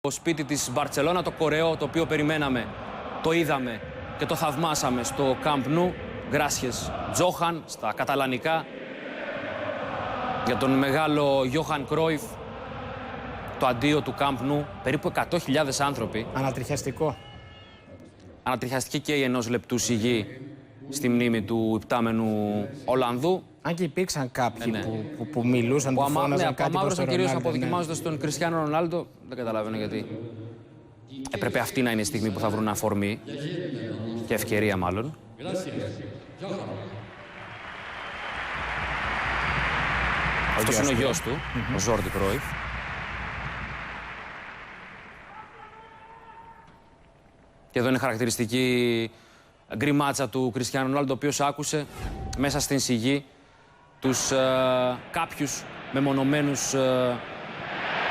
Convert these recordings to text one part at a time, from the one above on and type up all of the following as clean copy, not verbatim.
Το σπίτι της Μπαρτσελώνα, το κορεό το οποίο περιμέναμε, το είδαμε και το θαυμάσαμε στο Camp Nou. Γκράσιες Τζόχαν στα καταλανικά για τον μεγάλο Γιόχαν Κρόιφ. Το αντίο του Camp Nou, περίπου 100.000 άνθρωποι. Ανατριχιαστικό. Ανατριχιαστική και η ενός λεπτού σιγή στη μνήμη του υπτάμενου Ολλανδού. Αν και υπήρξαν κάποιοι που μιλούσαν, που φώναζαν κάτι προς τον κυρίως Ρονάλντο, αποδοκιμάζοντας τον Κριστιάνο Ρονάλντο. Δεν καταλαβαίνω γιατί. Έπρεπε αυτή να είναι η στιγμή που θα βρουν αφορμή και ευκαιρία μάλλον. Αυτός είναι ο γιος του, ο Ζόρντι Κρόιφ. Και εδώ είναι χαρακτηριστική γκριμάτσα του Κριστιάνο Ρονάλντο, ο οποίος άκουσε μέσα στην σιγή τους κάποιους μεμονωμένους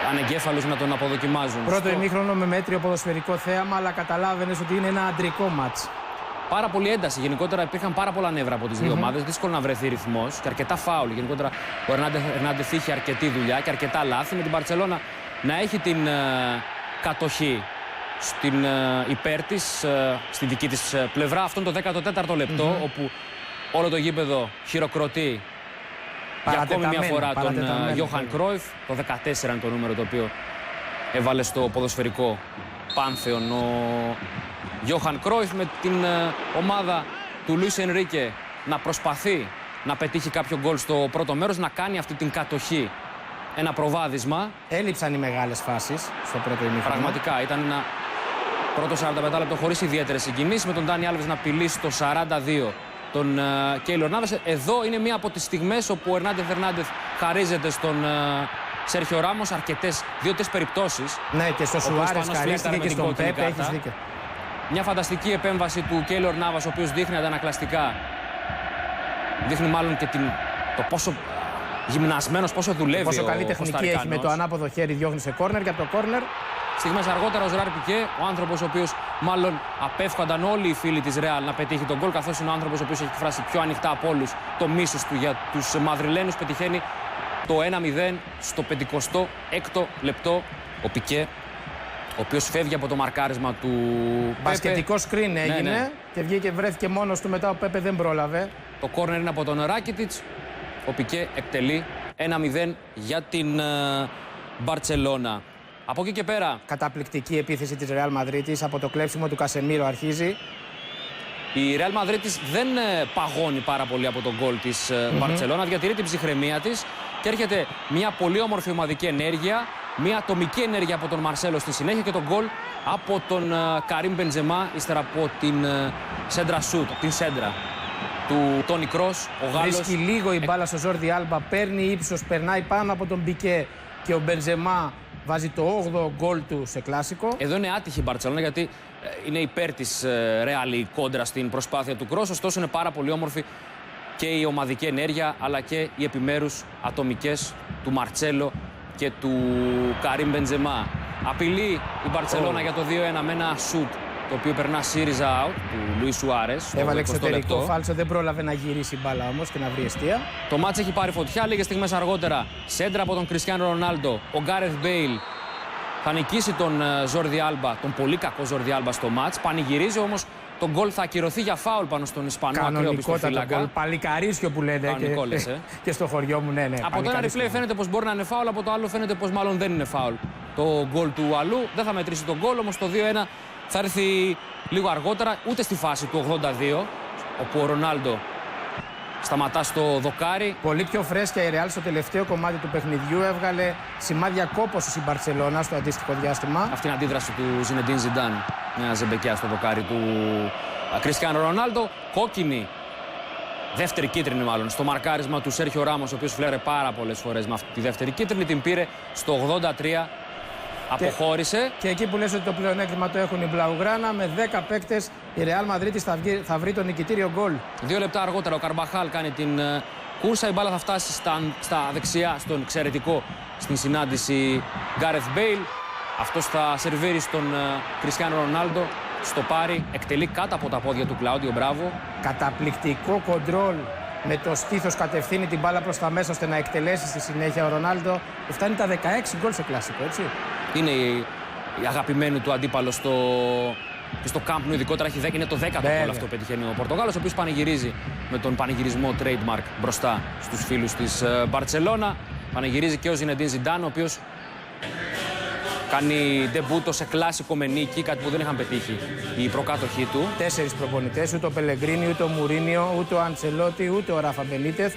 ανεγκέφαλους να τον αποδοκιμάζουν. Πρώτο ημίχρονο με μέτριο ποδοσφαιρικό θέαμα, αλλά καταλάβαινες ότι είναι ένα αντρικό μάτς. Πάρα πολύ ένταση. Γενικότερα υπήρχαν πάρα πολλά νεύρα από τις δύο ομάδες. Δύσκολο να βρεθεί ρυθμός και αρκετά φάουλ. Γενικότερα ο Ερνάντεθ είχε αρκετή δουλειά και αρκετά λάθη. Με την Μπαρτσελώνα να έχει την κατοχή στην υπέρ της, στη δική της πλευρά. Αυτό είναι το 14ο λεπτό, όπου όλο το γήπεδο χειροκροτεί για ακόμη μια φορά τον Γιόχαν Κρόιφ. Το 14 είναι το νούμερο το οποίο έβαλε στο ποδοσφαιρικό πάνθεον ο Γιόχαν Κρόιφ, με την ομάδα του Λουίς Ενρίκε να προσπαθεί να πετύχει κάποιο γκολ στο πρώτο μέρος, να κάνει αυτή την κατοχή. Ένα προβάδισμα. Έλειψαν οι μεγάλες φάσεις στο πρώτο ημίχρονο. Πραγματικά ήταν ένα πρώτο 45 λεπτό χωρίς ιδιαίτερες συγκινήσεις, με τον Ντάνι Άλβες να απειλεί στο 42 τον Κέιλορ Νάβας. Εδώ είναι μία από τις στιγμές όπου ο Ερνάντεθ χαρίζεται στον Σέρχιο Ράμος αρκετές, 2-3 περιπτώσεις. Ναι, και στο Σουάρες χαρίστηκε και στον Πέπε, έχεις δίκιο. Μια φανταστική επέμβαση του Κέιλορ Νάβας, ο οποίος δείχνει αντανακλαστικά. Δείχνει μάλλον και το πόσο γυμνασμένος, πόσο δουλεύει. Πόσο καλή τεχνική έχει με το ανάποδο χέρι, διώχνει σε κόρνερ και από το κόρνερ. Στιγμές αργότερα ο Ζεράρ Πικέ, ο άνθρωπος ο οποίος μάλλον απέφχονταν όλοι οι φίλοι της Ρεάλ να πετύχει τον γκολ, καθώς είναι ο άνθρωπος ο οποίος έχει εκφράσει πιο ανοιχτά από όλους το μίσος του για τους Μαδριλένους, πετυχαίνει το 1-0 στο 56ο λεπτό. Ο Πικέ, ο οποίος φεύγει από το μαρκάρισμα του μπασκετικό screen έγινε, ναι. Και βγήκε, βρέθηκε μόνος του, μετά ο Πέπε δεν πρόλαβε. Το κόρνερ είναι από τον Ράκιτιτς. Ο Πικέ εκτελεί 1-0 για την Μπαρτσελώνα. Από εκεί και πέρα. Καταπληκτική επίθεση της Ρεάλ Μαδρίτης, από το κλέψιμο του Κασεμίρο αρχίζει. Η Ρεάλ Μαδρίτης δεν παγώνει πάρα πολύ από τον γκολ της Μπαρτσελώνα, διατηρεί την ψυχραιμία της και έρχεται μια πολύ όμορφη ομαδική ενέργεια, μια ατομική ενέργεια από τον Μαρσέλο στη συνέχεια και τον γκολ από τον Καρίμ Μπενζεμά, ύστερα από την σέντρα σούτ, την σέντρα του Τόνι Κρός, ο Γάλλος. Βρίσκει λίγο η μπάλα στο Ζόρντι Άλμπα, παίρνει ύψος, περνάει πάνω από τον Πικέ και ο Μπενζεμά βάζει το 8ο γκολ του σε κλάσικο. Εδώ είναι άτυχη η Μπαρτσελώνα, γιατί είναι υπέρ της Ρεάλ η κόντρα στην προσπάθεια του Κρός. Ωστόσο είναι πάρα πολύ όμορφη και η ομαδική ενέργεια, αλλά και οι επιμέρους ατομικές του Μαρτσέλο και του Καρίμ Μπενζεμά. Απειλεί η Μπαρτσελώνα για το 2-1 με ένα σουτ, το οποίο περνά ΣΥΡΙΖΑ out του Λουίς Σουάρες. Έβαλε εξωτερικό φάλτσο, δεν πρόλαβε να γυρίσει η μπάλα όμως και να βρει εστία. Το μάτς έχει πάρει φωτιά. Λίγες στιγμές αργότερα, σέντρα από τον Κριστιάνο Ρονάλντο. Ο Γκάρεθ Μπέιλ θα νικήσει τον Ζόρντι Άλμπα, τον πολύ κακό Ζόρντι Άλμπα στο μάτς. Πανηγυρίζει όμως, το γκολ θα ακυρωθεί για φάουλ πάνω στον Ισπανό ακραίο πιστοφύλακα. Γκολ, παλικαρίσιο που λένε και στο χωριό μου, ναι. Από το ένα replay φαίνεται πως μπορεί να είναι φάουλ, από το άλλο φαίνεται πως μάλλον δεν είναι φάουλ το γκολ του αλλού. Δεν θα μετρήσει τον γκολ, όμως το 2-1 θα έρθει λίγο αργότερα, ούτε στη φάση του 82, όπου ο Ρονάλντο σταματά στο δοκάρι. Πολύ πιο φρέσκια η Ρεάλ στο τελευταίο κομμάτι του παιχνιδιού. Έβγαλε σημάδια κόπωσης η Μπαρτσελώνα στο αντίστοιχο διάστημα. Αυτή είναι η αντίδραση του Ζινεντίν Ζιντάν. Μια ζεμπεκιά στο δοκάρι του Κριστιάνο Ρονάλντο. Κόκκινη, δεύτερη κίτρινη μάλλον, στο μαρκάρισμα του Σέρχιο Ράμος, ο οποίος φλέρε πάρα πολλές φορές με αυτή τη δεύτερη κίτρινη. Την πήρε στο 83. Αποχώρησε. Και εκεί που λες ότι το πλεονέκτημα το έχουν οι Μπλαουγράνα, με 10 παίκτες η Ρεάλ Μαδρίτης θα βρει το νικητήριο γκολ. 2 λεπτά αργότερα ο Καρμπαχάλ κάνει την κούρσα. Η μπάλα θα φτάσει στα δεξιά, στον εξαιρετικό στην συνάντηση Γκάρεθ Μπέιλ. Αυτός θα σερβίρει στον Κριστιάνο Ρονάλντο. Στο πάρει, εκτελεί κάτω από τα πόδια του Κλάουντιο Μπράβο. Καταπληκτικό κοντρόλ. Με το στήθος κατευθύνει την μπάλα προς τα μέσα ώστε να εκτελέσει στη συνέχεια ο Ρονάλντο. Φτάνει τα 16 γκολ σε κλασικό, έτσι. Είναι αγαπημένου του αντίπαλο και στο Camp Nou, ειδικότερα είναι το 10ο γκολ αυτό που πετυχαίνει ο Πορτογάλος, ο οποίος πανηγυρίζει με τον πανηγυρισμό trademark μπροστά στους φίλους της Μπαρτσελώνα. Πανηγυρίζει και ο Ζινεντίν Ζιντάν, ο οποίος κάνει ντεμπούτο σε κλάσικο με νίκη, κάτι που δεν είχαν πετύχει οι προκάτοχοί του. 4 προπονητές, ούτε ο Πελεγκρίνι, ούτε ο Μουρίνιο, ούτε ο Αντσελότη, ούτε ο Ράφα Μπενίτεθ.